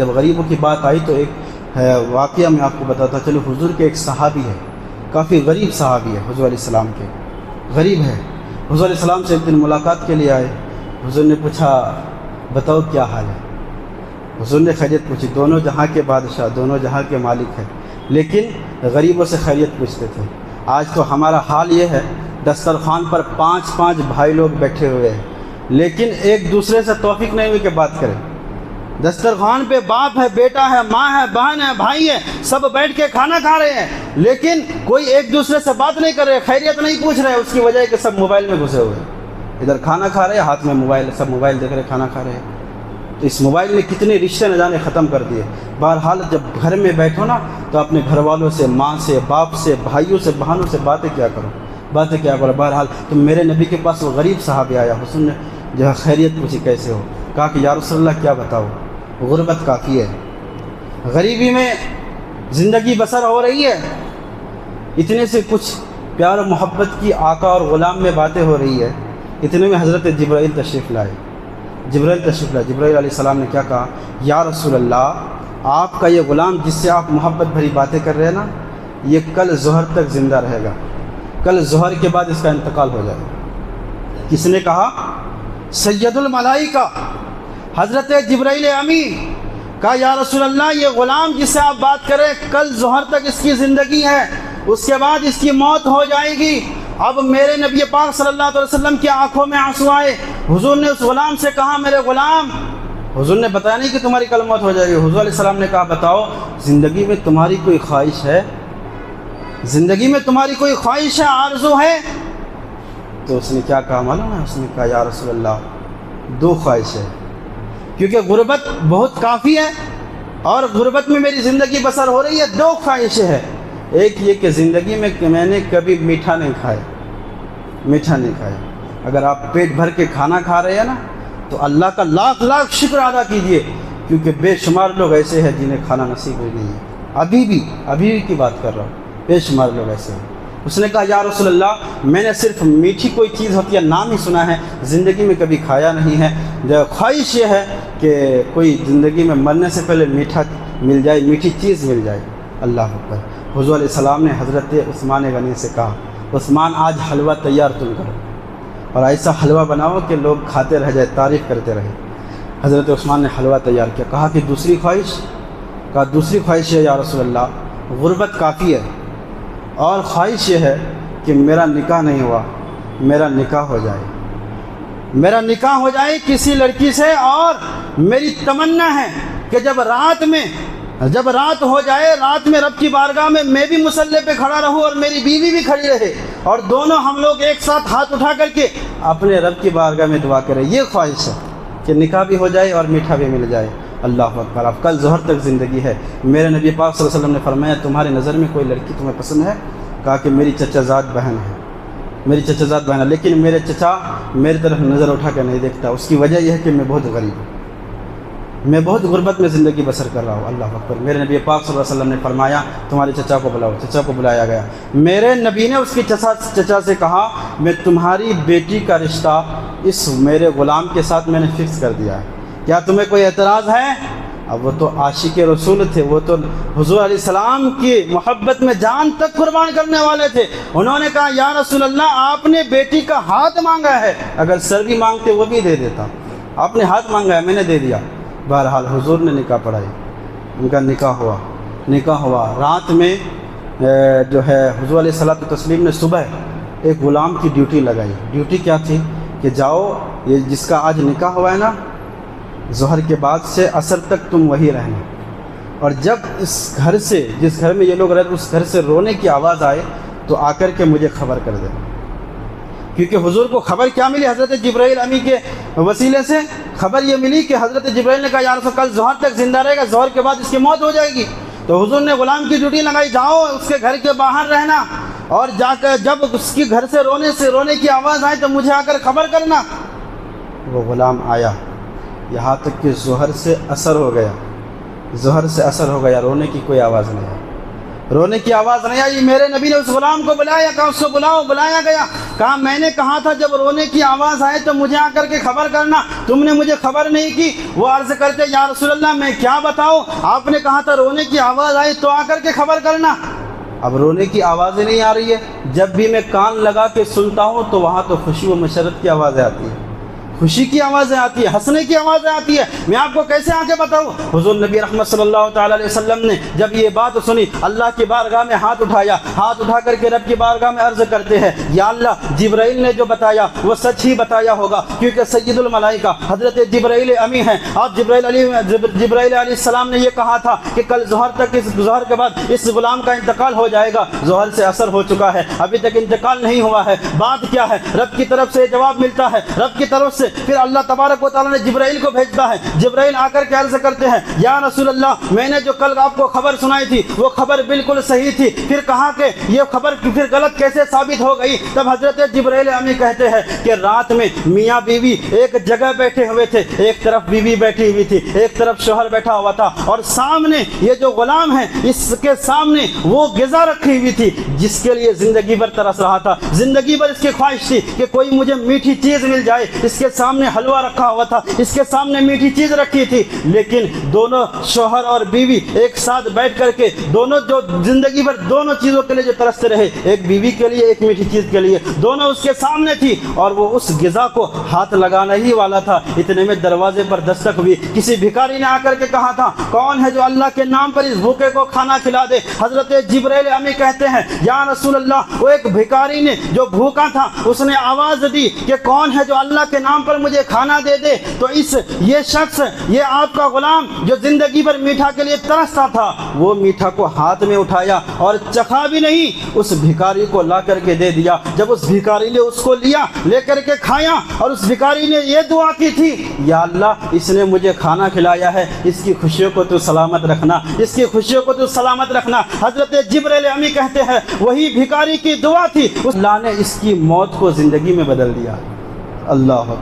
جب غریبوں کی بات آئی تو ایک واقعہ میں آپ کو بتاتا چلو. حضور کے ایک صحابی ہے، کافی غریب صحابی ہے، حضور علیہ السلام کے غریب ہے. حضور علیہ السلام سے ایک دن ملاقات کے لیے آئے. حضور نے پوچھا بتاؤ کیا حال ہے. حضور نے خیریت پوچھی. دونوں جہاں کے بادشاہ، دونوں جہاں کے مالک ہیں، لیکن غریبوں سے خیریت پوچھتے تھے. آج تو ہمارا حال یہ ہے، دسترخوان پر 5 بھائی لوگ بیٹھے ہوئے ہیں، لیکن ایک دوسرے سے توفیق نہیں ہوئی کہ بات کریں. دسترخوان پہ باپ ہے، بیٹا ہے، ماں ہے، بہن ہے، بھائی ہے، سب بیٹھ کے کھانا کھا رہے ہیں، لیکن کوئی ایک دوسرے سے بات نہیں کر رہے، خیریت نہیں پوچھ رہے. اس کی وجہ ہے کہ سب موبائل میں گھسے ہوئے ہیں. ادھر کھانا کھا رہے ہیں، ہاتھ میں موبائل، سب موبائل دیکھ رہے، کھانا کھا رہے ہیں. تو اس موبائل نے کتنے رشتے نہ جانے ختم کر دیے. بہرحال جب گھر میں بیٹھو نا تو اپنے گھر والوں سے، ماں سے، باپ سے، بھائیوں سے، بہنوں سے باتیں کیا کرو. بہرحال تو میرے نبی کے پاس وہ غریب صحابی آیا. حسن نے جو ہے خیریت پوچھی کیسے ہو. کہا کہ یا رسول اللہ کیا بتاؤ، غربت کافی ہے، غریبی میں زندگی بسر ہو رہی ہے. اتنے سے کچھ پیار و محبت کی آقا اور غلام میں باتیں ہو رہی ہے. اتنے میں حضرت جبرائیل تشریف لائے. جبرائیل علیہ السلام نے کیا کہا، یا رسول اللہ آپ کا یہ غلام جس سے آپ محبت بھری باتیں کر رہے ہیں نا، یہ کل ظہر تک زندہ رہے گا، کل ظہر کے بعد اس کا انتقال ہو جائے گا. کس نے کہا؟ سید الملائکہ حضرت جبرائیل امین. کہا یا رسول اللہ یہ غلام جس سے آپ بات کریں کل ظہر تک اس کی زندگی ہے، اس کے بعد اس کی موت ہو جائے گی. اب میرے نبی پاک صلی اللہ علیہ وسلم کی آنکھوں میں آنسو آئے. حضور نے اس غلام سے کہا میرے غلام، حضور نے بتایا نہیں کہ تمہاری کل موت ہو جائے گی. حضور علیہ السلام نے کہا بتاؤ زندگی میں تمہاری کوئی خواہش ہے، زندگی میں تمہاری کوئی خواہش ہے، آرزو ہے؟ تو اس نے کیا کہا معلوم ہے؟ اس نے کہا یا رسول اللہ 2 خواہش ہے، کیونکہ غربت بہت کافی ہے اور غربت میں میری زندگی بسر ہو رہی ہے. 2 خواہشیں ہیں. ایک یہ کہ زندگی میں میں نے کبھی میٹھا نہیں کھایا. اگر آپ پیٹ بھر کے کھانا کھا رہے ہیں نا تو اللہ کا لاکھ شکر ادا کیجئے، کیونکہ بے شمار لوگ ایسے ہیں جنہیں کھانا نصیب ہوئی نہیں ہے. ابھی بھی کی بات کر رہا ہوں، بے شمار لوگ ایسے ہیں. اس نے کہا یا رسول اللہ میں نے صرف میٹھی کوئی چیز ہوتی ہے نام ہی سنا ہے، زندگی میں کبھی کھایا نہیں ہے. خواہش یہ ہے کہ کوئی زندگی میں مرنے سے پہلے میٹھا مل جائے، میٹھی چیز مل جائے. اللہ اکبر. حضور علیہ السلام نے حضرت عثمان غنی سے کہا عثمان آج حلوہ تیار تم کرو اور ایسا حلوہ بناؤ کہ لوگ کھاتے رہ جائے، تعریف کرتے رہے. حضرت عثمان نے حلوہ تیار کیا. کہا کہ دوسری خواہش؟ کہا دوسری خواہش ہے یا رسول اللہ غربت کافی ہے اور خواہش یہ ہے کہ میرا نکاح نہیں ہوا، میرا نکاح ہو جائے کسی لڑکی سے. اور میری تمنا ہے کہ جب رات ہو جائے، رات میں رب کی بارگاہ میں بھی مصلی پہ کھڑا رہوں اور میری بیوی بھی کھڑی رہے اور دونوں ہم لوگ ایک ساتھ ہاتھ اٹھا کر کے اپنے رب کی بارگاہ میں دعا کریں. یہ خواہش ہے کہ نکاح بھی ہو جائے اور میٹھا بھی مل جائے. اللہ اکبر. اب کل ظہر تک زندگی ہے. میرے نبی پاک صلی اللہ علیہ وسلم نے فرمایا تمہاری نظر میں کوئی لڑکی تمہیں پسند ہے؟ کہا کہ میری چچا زاد بہن ہے، لیکن میرے چچا میری طرف نظر اٹھا کے نہیں دیکھتا. اس کی وجہ یہ ہے کہ میں بہت غریب ہوں، میں بہت غربت میں زندگی بسر کر رہا ہوں. اللہ اکبر. میرے نبی پاک صلی اللہ علیہ وسلم نے فرمایا تمہارے چچا کو بلاؤ. چچا کو بلایا گیا. میرے نبی نے اس کی چچا سے کہا میں تمہاری بیٹی کا رشتہ اس میرے غلام کے ساتھ میں نے فکس کر دیا ہے، کیا تمہیں کوئی اعتراض ہے؟ اب وہ تو عاشق رسول تھے، وہ تو حضور علیہ السلام کی محبت میں جان تک قربان کرنے والے تھے. انہوں نے کہا یا رسول اللہ آپ نے بیٹی کا ہاتھ مانگا ہے، اگر سر بھی مانگتے وہ بھی دے دیتا. آپ نے ہاتھ مانگا ہے، میں نے دے دیا. بہرحال حضور نے نکاح پڑھائی، ان کا نکاح ہوا. رات میں جو ہے حضور علیہ الصلوۃ والتسلیم نے صبح ایک غلام کی ڈیوٹی لگائی. ڈیوٹی کیا تھی کہ جاؤ یہ جس کا آج نکاح ہوا ہے نا، ظہر کے بعد سے عصر تک تم وہی رہنا، اور جب اس گھر سے جس گھر میں یہ لوگ رہتے اس گھر سے رونے کی آواز آئے تو آ کر کے مجھے خبر کر دے. کیونکہ حضور کو خبر کیا ملی؟ حضرت جبرائیل امی کے وسیلے سے خبر یہ ملی کہ حضرت جبرائیل نے کہا یا رسول کل ظہر تک زندہ رہے گا، ظہر کے بعد اس کی موت ہو جائے گی. تو حضور نے غلام کی ڈیوٹی لگائی، جاؤ اس کے گھر کے باہر رہنا اور جا کر جب اس کی گھر سے رونے کی آواز آئے تو مجھے آ کر خبر کرنا. وہ غلام آیا، یہاں تک کہ ظہر سے اثر ہو گیا، رونے کی کوئی آواز نہیں ہے. رونے کی آواز نہیں آئی۔ میرے نبی نے اس غلام کو بلایا، کہا اس کو بلاؤ، بلایا گیا، کہا میں نے کہا تھا جب رونے کی آواز آئے تو مجھے آ کر کے خبر کرنا، تم نے مجھے خبر نہیں کی۔ وہ عرض کرتے یا رسول اللہ میں کیا بتاؤں، آپ نے کہا تھا رونے کی آواز آئی تو آ کر کے خبر کرنا۔ اب رونے کی آوازیں نہیں آ رہی ہے، جب بھی میں کان لگا کے سنتا ہوں تو وہاں تو خوشی و مسرت کی آوازیں آتی ہیں، خوشی کی آوازیں آتی ہیں، ہنسنے کی آوازیں آتی ہیں۔ میں آپ کو کیسے آ کے بتاؤں؟ حضور نبی رحمت صلی اللہ تعالیٰ علیہ وسلم نے جب یہ بات سنی، اللہ کی بارگاہ میں ہاتھ اٹھایا، ہاتھ اٹھا کر کے رب کی بارگاہ میں عرض کرتے ہیں یا اللہ جبرائیل نے جو بتایا وہ سچ ہی بتایا ہوگا، کیونکہ سید الملائکہ حضرت جبرائیل امی ہیں، اور جبرائیل علیہ السلام نے یہ کہا تھا کہ کل ظہر تک، ظہر کے بعد اس غلام کا انتقال ہو جائے گا۔ ظہر سے عصر ہو چکا ہے، ابھی تک انتقال نہیں ہوا ہے، بات کیا ہے؟ رب کی طرف سے جواب ملتا ہے، رب کی طرف سے پھر اللہ تبارک و تعالیٰ نے جبرائیل کو بھیجتا ہے۔ جبرائیل آ کر کے عرض کرتے ہیں یا رسول اللہ میں نے جو کل آپ کو خبر سنائی تھی وہ خبر بالکل صحیح تھی، پھر کہا کہ یہ خبر پھر غلط کیسے ثابت ہو گئی؟ تب حضرت جبرائیل امی کہتے ہیں کہ رات میں میاں بیوی ایک جگہ بیٹھے ہوئے تھے، ایک طرف بیوی بیٹھی ہوئی تھی، ایک طرف شوہر بیٹھا ہوا تھا، اور سامنے یہ جو غلام ہے اس کے سامنے وہ غذا رکھی ہوئی تھی جس کے لیے زندگی بھر ترس رہا تھا، زندگی بھر اس کی خواہش تھی کہ کوئی مجھے میٹھی چیز مل جائے۔ اس کے سامنے حلوہ رکھا ہوا تھا، اس کے سامنے میٹھی چیز رکھی تھی، لیکن دونوں شوہر اور بیوی ایک ساتھ بیٹھ کر کے دونوں جو زندگی بھر دونوں چیزوں کے لیے جو ترستے رہے، ایک بیوی کے لیے ایک میٹھی چیز کے لیے، دونوں اس کے سامنے تھی، اور وہ اس غذا کو ہاتھ لگانا ہی والا تھا۔ اتنے میں دروازے پر دستک ہوئی، کسی بھکاری نے آ کر کے کہا تھا کون ہے جو اللہ کے نام پر اس بھوکے کو کھانا کھلا دے؟ حضرت جبرائیل امی کہتے ہیں یا رسول اللہ وہ ایک بھکاری نے جو بھوکا تھا اس نے آواز دی کہ کون ہے جو اللہ کے نام پر مجھے کھانا دے دے، تو یہ شخص، یہ آپ کا غلام جو زندگی بھر میٹھا کے لیے ترستا تھا، وہ میٹھا کو ہاتھ میں اٹھایا اور چکھا بھی نہیں، اس بھکاری کو لا کر کے دے دیا۔ جب اس بھکاری نے اس کو لیا، لے کر کے کھایا، اور اس بھکاری نے یہ دعا کی تھی یا اللہ اس نے مجھے کھانا کھلایا ہے، اس کی خوشیوں کو تو سلامت رکھنا، اس کی خوشیوں کو تو سلامت رکھنا۔ حضرت جبرائیل امی کہتے ہیں وہی بھکاری کی دعا تھی، اللہ نے اس کی موت کو زندگی میں بدل دیا۔ اللہ